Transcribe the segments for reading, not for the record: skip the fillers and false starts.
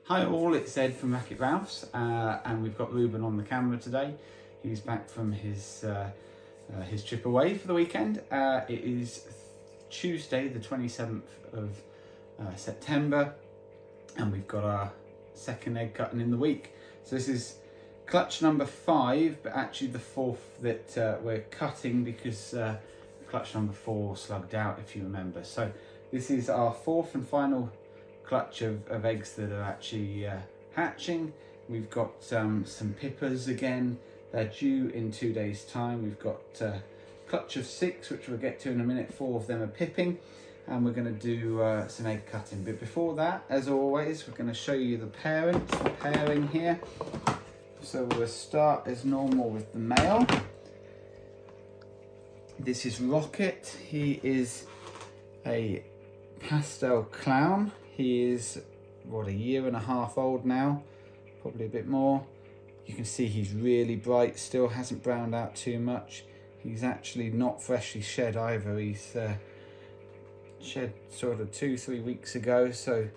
Hi all, it's Ed from Racket Ralph's and we've got Ruben on the camera today. He's back from his trip away for the weekend. It is Tuesday the 27th of September and we've got our second egg cutting in the week. So this is clutch number 5, but actually the 4th that we're cutting because clutch number 4 slugged out, if you remember. So this is our 4th and final clutch of eggs that are actually hatching. We've got some pippers again. They're due in 2 days time. We've got clutch of 6, which we'll get to in a minute. 4 of them are pipping, and we're going to do some egg cutting. But before that, as always, we're going to show you the parents, the pairing here. So we'll start as normal with the male. This is Rocket. He is a Pastel Clown. He is, what, 1.5 years old now, probably a bit more. You can see he's really bright, still hasn't browned out too much. He's actually not freshly shed either. He's shed sort of 2-3 weeks ago, so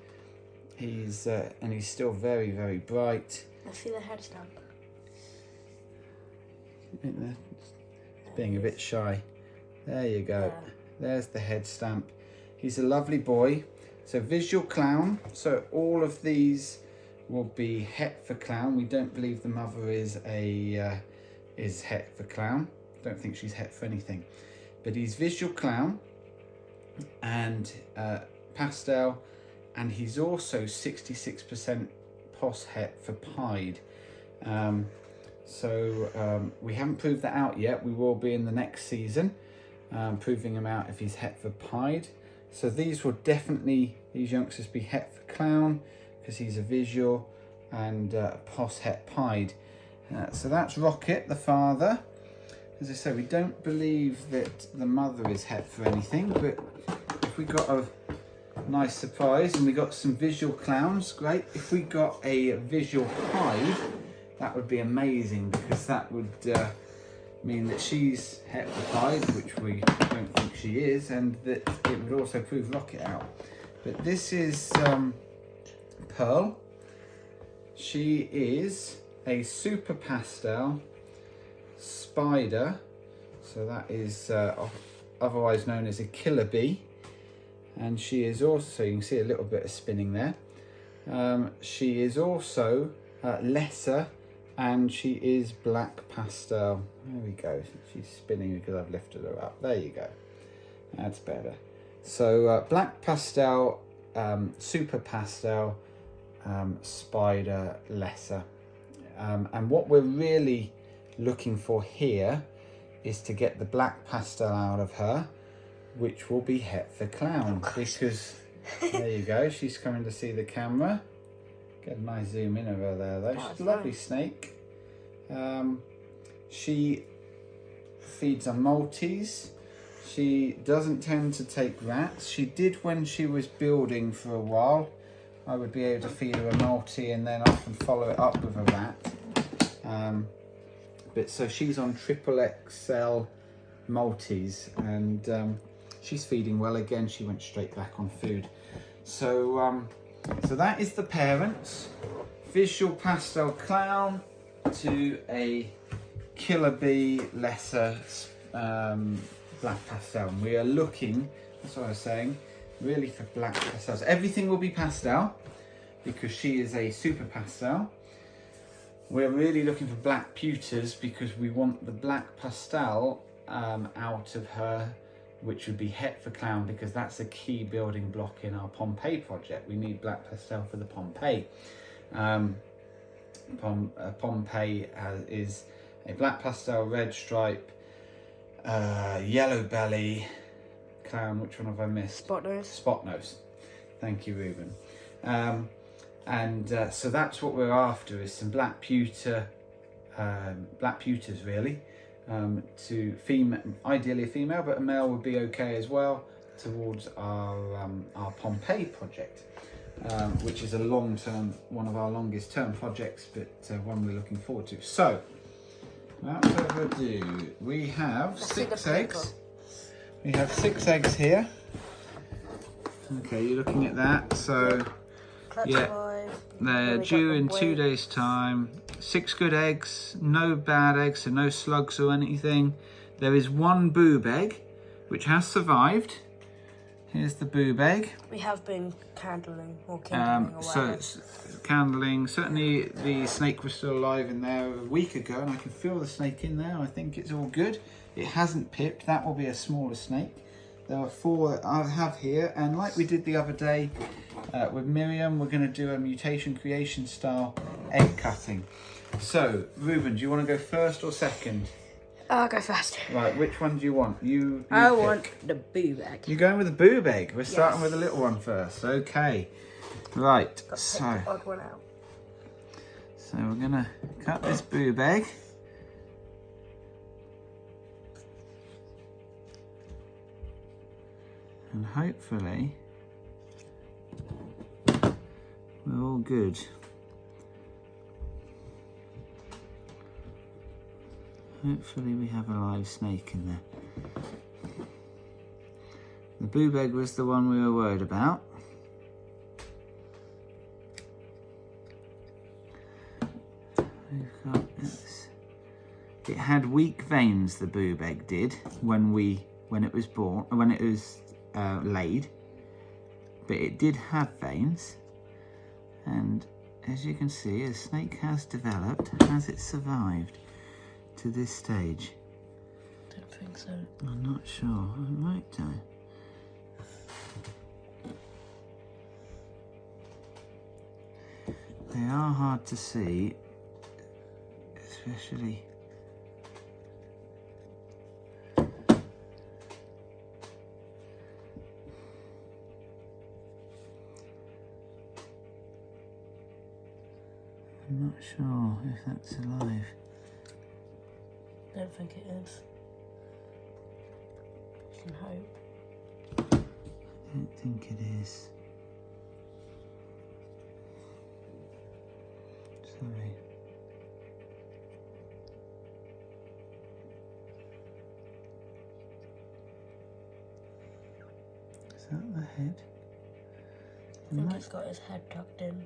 he's and he's still very, very bright. Let's see the head stamp. Being a bit shy. There you go. Yeah. There's the head stamp. He's a lovely boy. So visual clown. So all of these will be het for clown. We don't believe the mother is het for clown. Don't think she's het for anything. But he's visual clown and pastel, and he's also 66% pos het for pied. We haven't proved that out yet. We will be in the next season, proving him out if he's het for pied. So these will definitely, these youngsters, be het for clown because he's a visual, and pos het pied. So that's Rocket, the father. As I say, we don't believe that the mother is het for anything, but if we got a nice surprise and we got some visual clowns, great. If we got a visual pied, that would be amazing, because that would mean that she's het for pied, which we don't think she is, and that it would also prove Rocket out. But this is Pearl. She is a Super Pastel spider, so that is otherwise known as a killer bee, and she is also, you can see a little bit of spinning there. She is also lesser, and she is black pastel. There we go. She's spinning because I've lifted her up. There you go. That's better. So black pastel, super pastel, spider, lesser. And what we're really looking for here is to get the black pastel out of her, which will be het for clown, because there you go. She's coming to see the camera. Get a nice zoom in of her there though. She's a lovely snake. She feeds on Maltese. She doesn't tend to take rats. She did when she was building for a while. I would be able to feed her a Maltese and then often follow it up with a rat. But so she's on XXL Maltese, and she's feeding well again. She went straight back on food. So that is the parents. Visual pastel clown to a killer bee lesser black pastel. And we are looking, that's what I was saying, really for black pastels. Everything will be pastel because she is a super pastel. We're really looking for black pewters because we want the black pastel out of her, which would be het for clown, because that's a key building block in our Pompeii project. We need black pastel for the Pompeii. Pompeii is a black pastel, red stripe, yellow belly clown. Which one have I missed? Spot nose. Spot nose. Thank you, Ruben. So that's what we're after, is some black pewter, black pewters really. To female, ideally a female, but a male would be okay as well, towards our Pompeii project, which is a long-term, one of our longest term projects, but one we're looking forward to. So, without further ado, we have 6 eggs. We have 6 eggs here. Okay, you're looking at that. So Clutch yeah. 5. They're due in 2 days' time. 6 good eggs, no bad eggs, so no slugs or anything. There is 1 boob egg, which has survived. Here's the boob egg. We have been candling or kindling or whatever. So candling. Certainly the snake was still alive in there a week ago, and I can feel the snake in there. I think it's all good. It hasn't pipped. That will be a smaller snake. There are 4 that I have here, and like we did the other day with Miriam, we're going to do a mutation creation style egg cutting. So, Ruben, do you want to go first or second? I'll go first. Right, which one do you want? You I pick. want the boob egg. You're going with the boob egg. We're starting with the little one first. Okay. Right, so the odd one out. So we're going to cut this boob egg. And hopefully we're all good. Hopefully we have a live snake in there. The boob egg was the one we were worried about. We've got this. It had weak veins, the boob egg did, when it was born, when it was laid, but it did have veins, and as you can see, a snake has developed. Has it survived to this stage? Don't think so. I'm not sure. It might do. They are hard to see, especially I'm not sure if that's alive. Don't think it is. You can hope. I don't think it is. Sorry. Is that the head? I think it's got his head tucked in,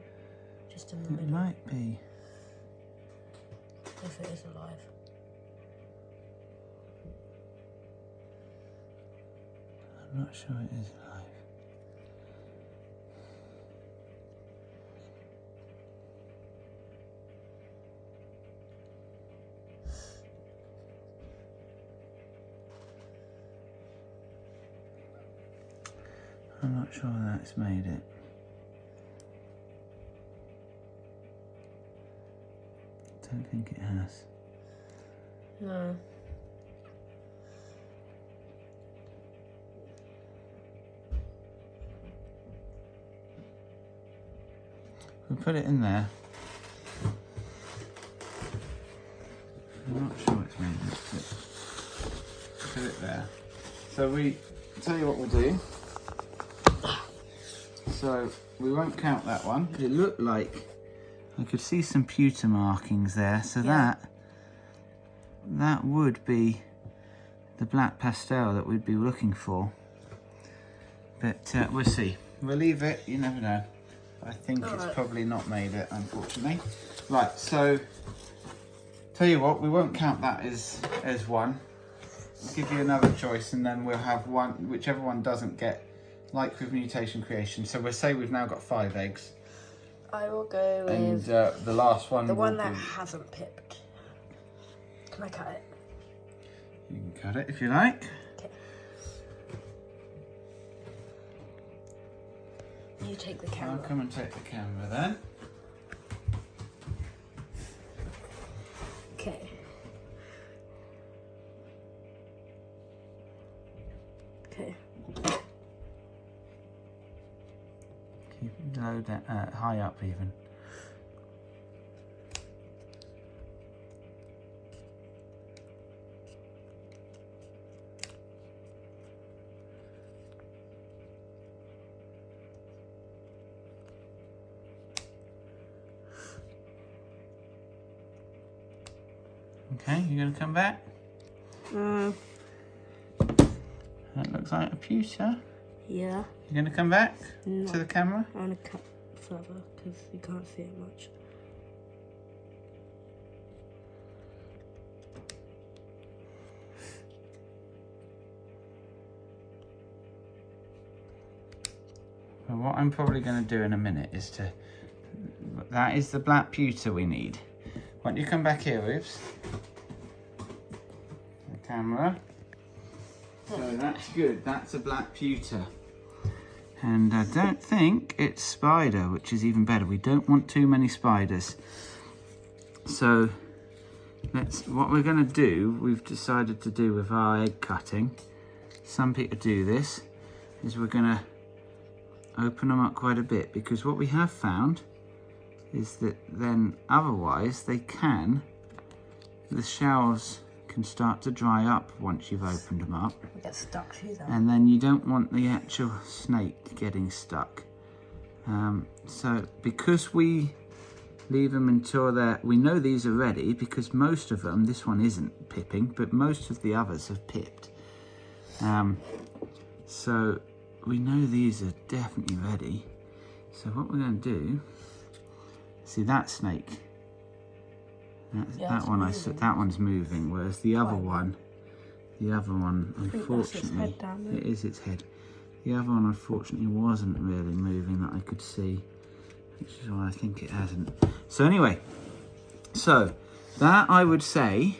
just in the middle. It might be. If it is alive. I'm not sure it is alive. I'm not sure that's made it. Don't think it has. No. We'll put it in there. I'm not sure it's made it, but put it there. So tell you what we'll do. So we won't count that one. It looked like I could see some pewter markings there, so that would be the black pastel that we'd be looking for. But we'll see. We'll leave it, you never know. I think it's probably not made it, unfortunately. Right, so tell you what, we won't count that as one. I'll give you another choice, and then we'll have one, whichever one doesn't get, like with mutation creation. So we'll say we've now got 5 eggs. I will go with... And the last one... The one that hasn't pipped. Can I cut it? You can cut it if you like. Okay. You take the camera. I'll come and take the camera then. Okay. Okay. Keep it low down, high up even. Okay, you gonna come back? That looks like a pewter. Yeah. You gonna come back No. to the camera? I want to cut further because you can't see it much. Well, what I'm probably going to do in a minute is that is the black pewter we need. Why don't you come back here, Rubes? The camera. So that's good, that's a black pewter. And I don't think it's spider, which is even better. We don't want too many spiders. So what we're going to do, we've decided to do with our egg cutting, some people do this, is we're going to open them up quite a bit, because what we have found is that then otherwise the shells can start to dry up once you've opened them up. We get stuck through them. And then you don't want the actual snake getting stuck. So because we leave them until we know these are ready, because most of them, this one isn't pipping, but most of the others have pipped. So we know these are definitely ready. So what we're going to do, see that snake? That one's moving, whereas the other one, unfortunately, it is its head. The other one, unfortunately, wasn't really moving that I could see, which is why I think it hasn't. So anyway, so that I would say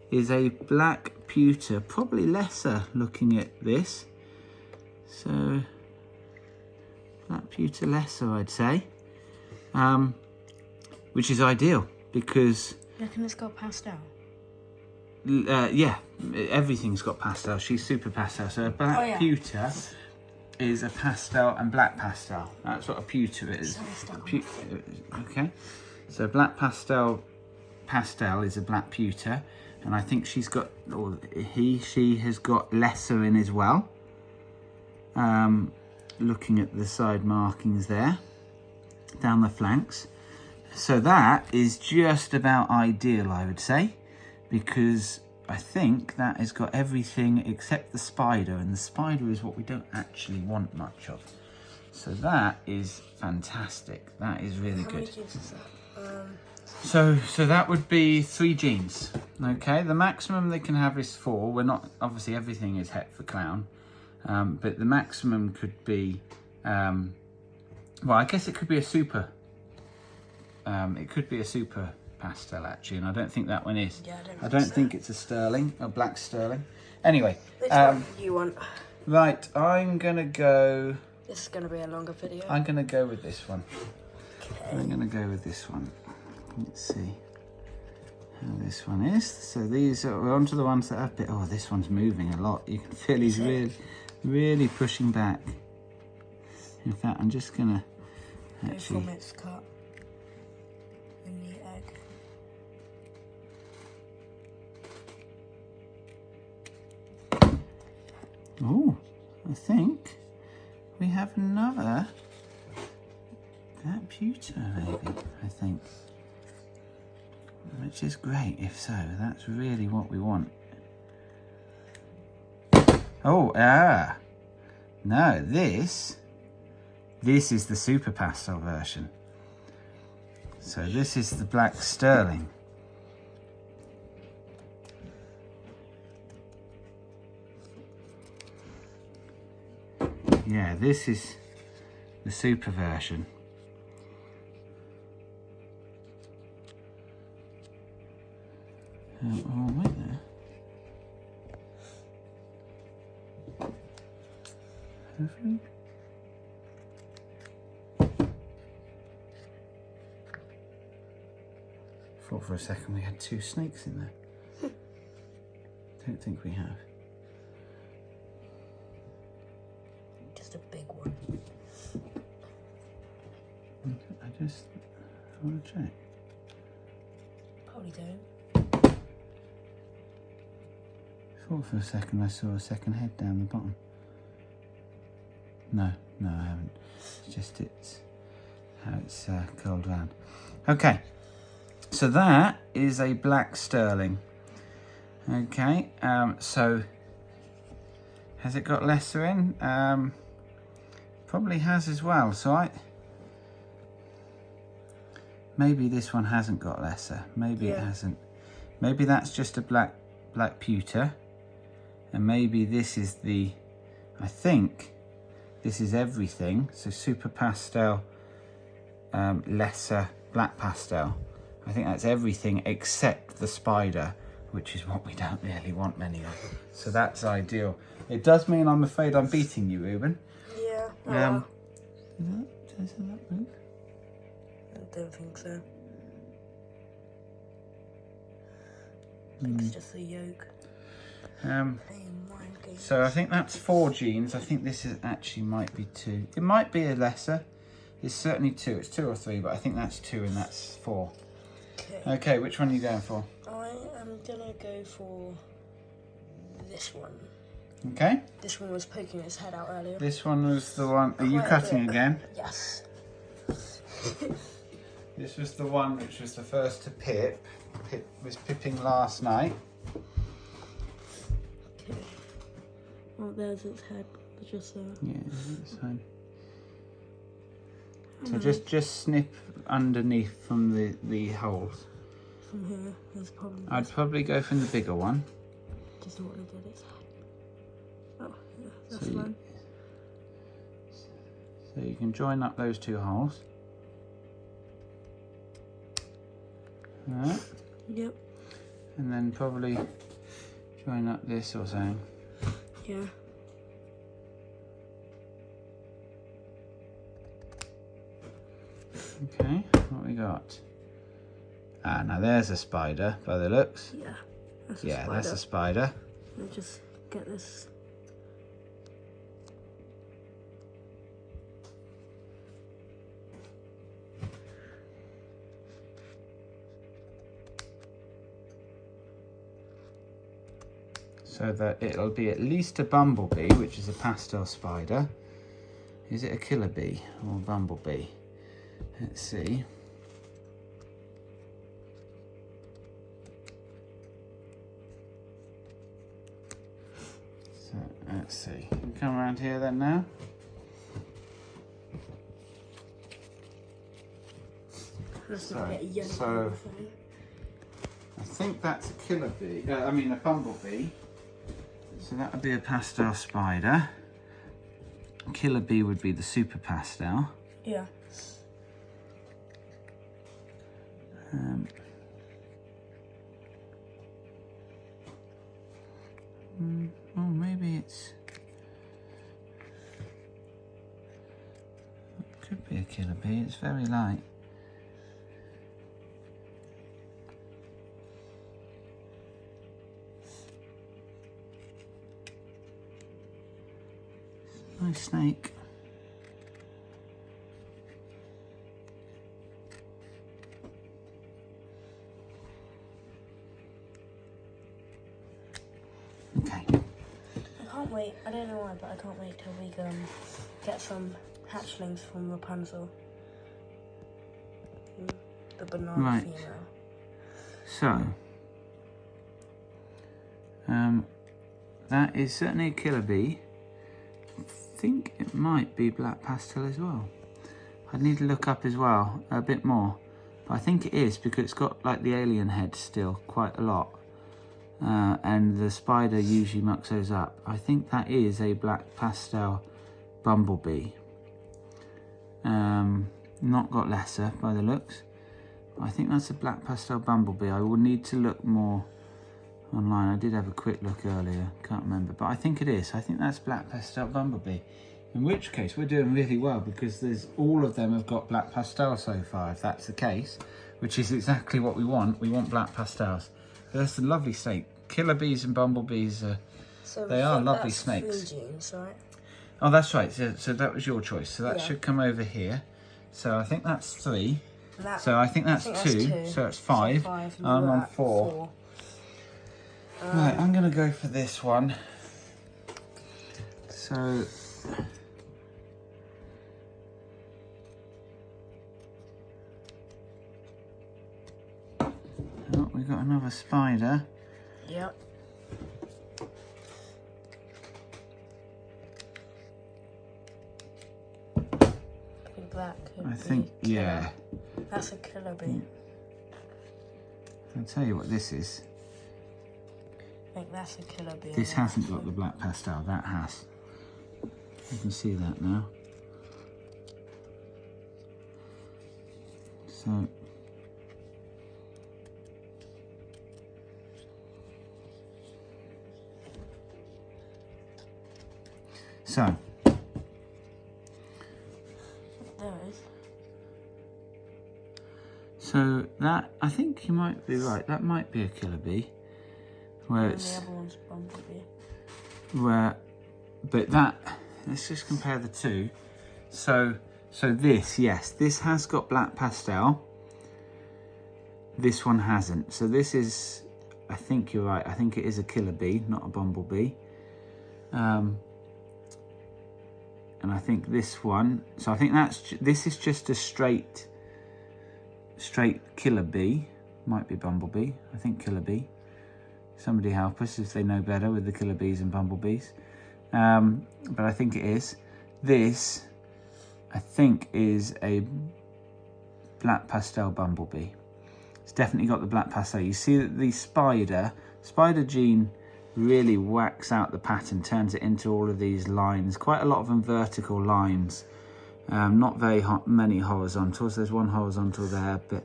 is a black pewter, probably lesser looking at this. So black pewter lesser, I'd say, which is ideal. Because you reckon it's got pastel? Yeah, everything's got pastel. She's super pastel. So a black pewter is a pastel and black pastel. That's what a pewter is. Okay, so black pastel is a black pewter, and I think she's got, or she has got lesser in as well. Looking at the side markings there, down the flanks. So that is just about ideal, I would say, because I think that has got everything except the spider, and the spider is what we don't actually want much of. So that is fantastic. That is really good. How many jeans is that? So that would be 3 jeans. Okay, the maximum they can have is 4. We're not, obviously everything is het for clown, but the maximum could be, well, I guess it could be a super. It could be a super pastel actually, and I don't think that one is. Yeah, I don't think it's a sterling, a black sterling. Anyway, which one do you want? Right, I'm gonna go. This is gonna be a longer video. I'm gonna go with this one. Okay. I'm gonna go with this one. Let's see how this one is. So these are, we're onto the ones that have bit. Oh, this one's moving a lot. You can feel he's really pushing back. In fact, I'm just gonna actually. From its cut. In the egg. Oh, I think we have another black pewter, maybe, I think. Which is great, if so. That's really what we want. Oh, no, this is the Super Pastel version. So this is the black sterling. Yeah, this is the super version. Oh, wait there. Have we? Thought for a second we had 2 snakes in there. Don't think we have. Just a big one. I want to check. Probably don't. Thought for a second I saw a second head down the bottom. No, I haven't. It's just how it's curled round. Okay, so that is a black sterling. Okay, so has it got lesser in? Probably has as well. So Maybe this one hasn't got lesser. Maybe it hasn't. Maybe that's just a black pewter. And maybe this is the, I think this is everything. So Super Pastel, lesser black pastel. I think that's everything except the spider, which is what we don't really want many of. So that's ideal. It does mean I'm afraid I'm beating you, Ruben. Yeah. Does that move? I don't think so. I think it's just the yolk. So I think that's 4 genes. I think this is actually might be 2. It might be a lesser. It's certainly 2. It's 2 or 3, but I think that's 2 and that's 4. Okay, which one are you going for? I am gonna go for this one. Okay. This one was poking its head out earlier. This one was the one. Are you cutting again? Yes. This was the one which was the first to pip. Pip was pipping last night. Okay. Oh, there's its head. Just there. Yeah, that's fine. So just snip underneath from the holes. From here, there's probably. I'd probably go from the bigger one. Just want to get its head. Oh, yeah, that's So fine. So you can join up those 2 holes. Alright. Yep. And then probably join up this or something. Yeah. Okay, what we got? Ah, now there's a spider by the looks. Yeah. That's That's a spider. Let me just get this. So that it'll be at least a bumblebee, which is a pastel spider. Is it a killer bee or a bumblebee? Let's see. So let's see. You come around here then now. So I think that's a killer bee. A bumblebee. So that would be a pastel spider. Killer bee would be the Super Pastel. Yeah. Oh, maybe it's. It could be a killer bee. It's very light. Nice snake. Okay. I can't wait. I don't know why, but I can't wait till we get some hatchlings from Rapunzel. The banana female. So, that is certainly a killer bee. I think it might be black pastel as well. I'd need to look up as well a bit more, but I think it is because it's got like the alien head still quite a lot, and the spider usually mucks those up. I think that is a black pastel bumblebee. Not got lesser by the looks. I think that's a black pastel bumblebee. I will need to look more online. I did have a quick look earlier, can't remember, but I think it is. I think that's black pastel bumblebee. In which case we're doing really well because there's all of them have got black pastel so far, if that's the case, which is exactly what we want. We want black pastels. That's a lovely snake. Killer bees and bumblebees they are lovely snakes. 3 genes, right? Oh, that's right. So that was your choice. So that should come over here. So I think that's 3. So I think that's 2. So it's 5. And I'm on 4. Right, I'm going to go for this one. So... Oh, we've got another spider. Yep. I think that could I think, yeah. That's a killer bee. I'll tell you what this is. I think that's a killer bee. This hasn't got the black pastel, that has. You can see that now. So, there is. So that, I think you might be right, that might be a killer bee. Where And it's, the other one's bumblebee. but that, let's just compare the two. So this, yes, this has got black pastel. This one hasn't. So this is, I think you're right, I think it is a killer bee, not a bumblebee. And I think this one, so I think this is just a straight killer bee. Might be bumblebee, I think killer bee. Somebody help us if they know better with the killer bees and bumblebees. But I think it is. This, I think, is a black pastel bumblebee. It's definitely got the black pastel. You see that the spider gene really whacks out the pattern, turns it into all of these lines, quite a lot of them vertical lines, not very many horizontals. There's one horizontal there, but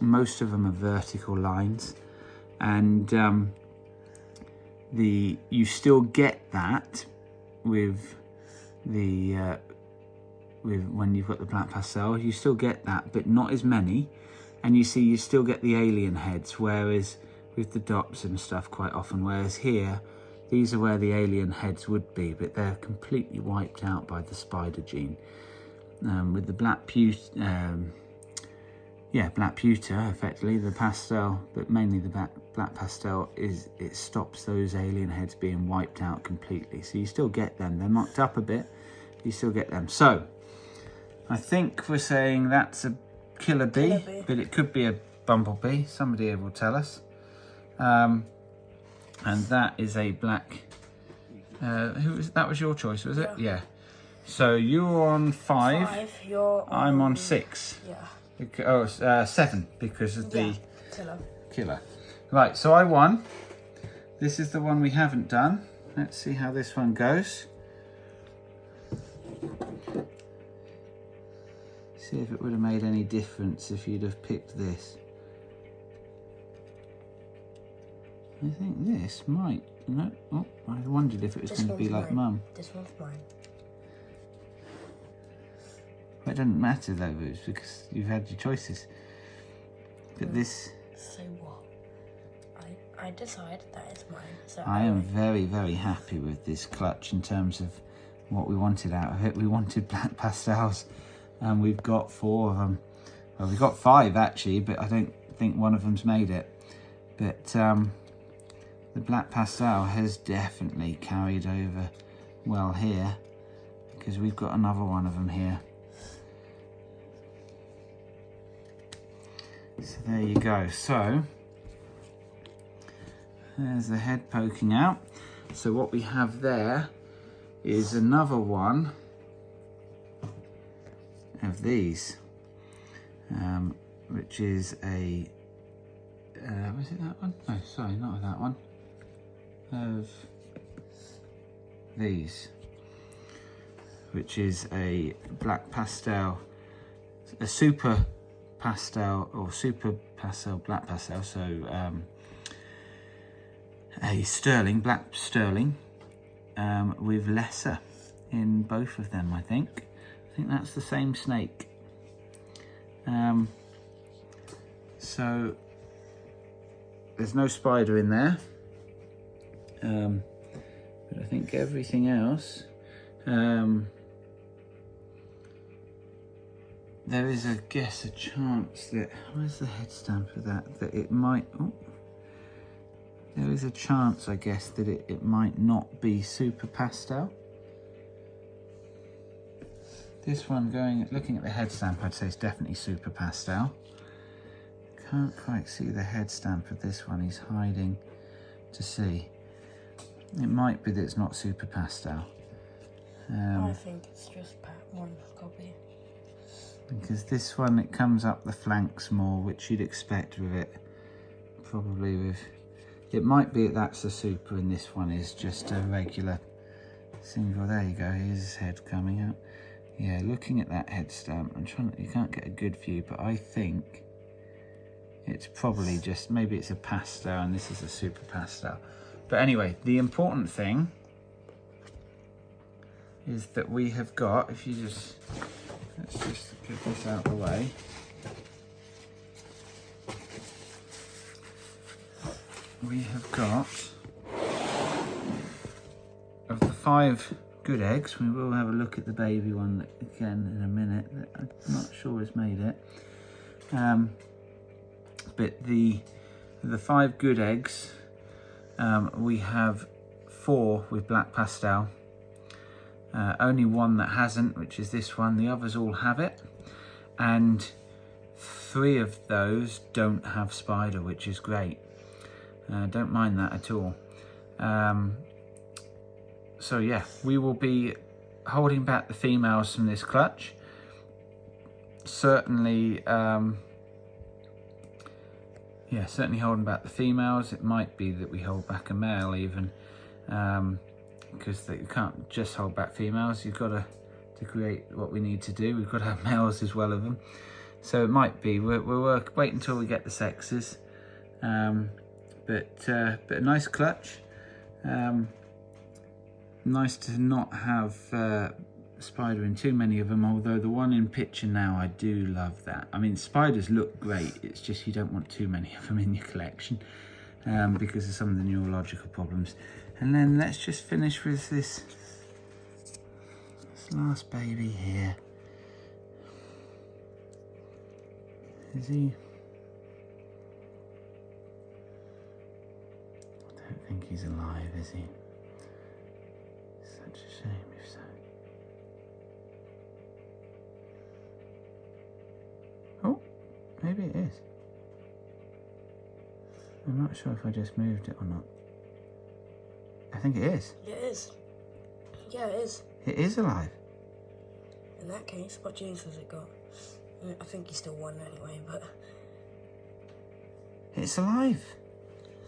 most of them are vertical lines, and you still get that with when you've got the black pastel. You still get that, but not as many, and you still get the alien heads, whereas with the dots and stuff quite often, whereas here these are where the alien heads would be, but they're completely wiped out by the spider gene. With the black pewter, effectively the pastel, but mainly the black pastel, it stops those alien heads being wiped out completely. So you still get them, they're knocked up a bit, you still get them. So I think we're saying that's a killer bee, but it could be a bumblebee. Somebody will tell us. And that is a black, that was your choice, was it? Yeah. So you're on 5, I'm on 6. Yeah. Oh, 7 because of the killer. Right, so I won. This is the one we haven't done. Let's see how this one goes. See if it would have made any difference if you'd have picked this. I think this might, no, oh, I wondered if it was going to be like Mum. This one's mine. It doesn't matter though, Boots, because you've had your choices. But this... So what? I decide that is mine. So I am very, very happy with this clutch in terms of what we wanted out of it. We wanted black pastels, and we've got 4 of them. Well, we've got 5 actually, but I don't think one of them's made it. But the black pastel has definitely carried over well here, because we've got another one of them here. So there you go. So there's the head poking out. So what we have there is another one of these, which is a, was it that one? No, sorry, not that one. Of these, which is a black pastel, a super pastel or super pastel black pastel, so a sterling, black sterling, with lesser in both of them. I think that's the same snake. So there's no spider in there, but I think everything else, there is, I guess, a chance that, where's the head stamp of that it might, oh, there is a chance, I guess, that it might not be super pastel. This one, looking at the head stamp, I'd say it's definitely super pastel. Can't quite see the head stamp of this one, he's hiding to see. It might be that it's not super pastel. I think it's just one copy. because this one, it comes up the flanks more, which you'd expect with it. Probably with, it might be that's a super and this one is just a regular single. There you go, here's his head coming out. Yeah, looking at that head stamp, I'm trying to, you can't get a good view, but I think it's probably just, maybe it's a pastel and this is a super pastel. But anyway, the important thing is that we have got, if you just, let's just get this out of the way. We have got, of the 5 good eggs, we will have a look at the baby one again in a minute, that I'm not sure has made it. But the 5 good eggs, we have 4 with black pastel. Only one that hasn't, which is this one. The others all have it. And 3 of those don't have spider, which is great. Don't mind that at all. So yeah, we will be holding back the females from this clutch. Certainly, yeah, certainly holding back the females. It might be that we hold back a male even, because you can't just hold back females. You've got to create what we need to do. We've got to have males as well of them. So it might be, we'll wait until we get the sexes. But a nice clutch. Nice to not have spider in too many of them, although the one in picture now, I do love that. I mean, spiders look great, it's just you don't want too many of them in your collection because of some of the neurological problems. And then let's just finish with this last baby here. Is he? I don't think he's alive, is he? Such a shame if so. Oh, maybe it is. I'm not sure if I just moved it or not. I think it is. It is. Yeah, it is. It is alive. In that case, what genes has it got? I think he's still 1 anyway, but... It's alive.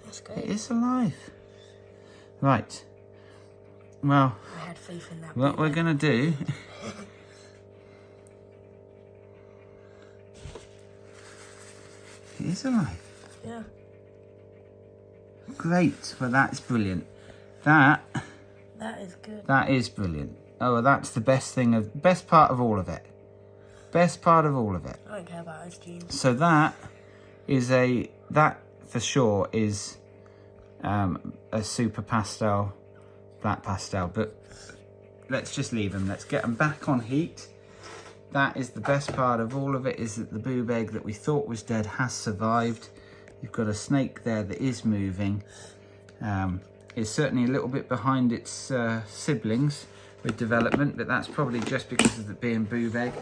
That's great. It is alive. Right. Well, I had faith in that. what we're going to do... It is alive. Yeah. Great. Well, that's brilliant. That is good. That is brilliant. Oh, well, that's the best thing of... Best part of all of it. Best part of all of it. I don't care about his genes. So that is that for sure is a super pastel, black pastel, but let's just leave them. Let's get them back on heat. That is the best part of all of it, is that the boob egg that we thought was dead has survived. You've got a snake there that is moving. It's certainly a little bit behind its siblings with development, but that's probably just because of it being boob egg.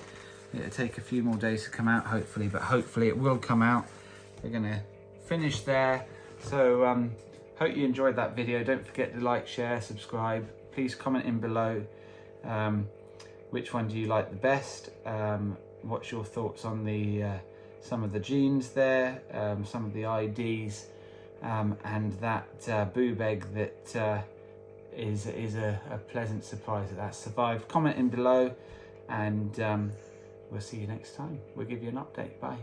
It'll take a few more days to come out, hopefully, but hopefully it will come out. We're gonna finish there. So hope you enjoyed that video. Don't forget to like, share, subscribe. Please comment in below. Which one do you like the best? What's your thoughts on the some of the genes there, some of the IDs, and that boob egg that is a pleasant surprise that survived. Comment in below, and we'll see you next time. We'll give you an update. Bye.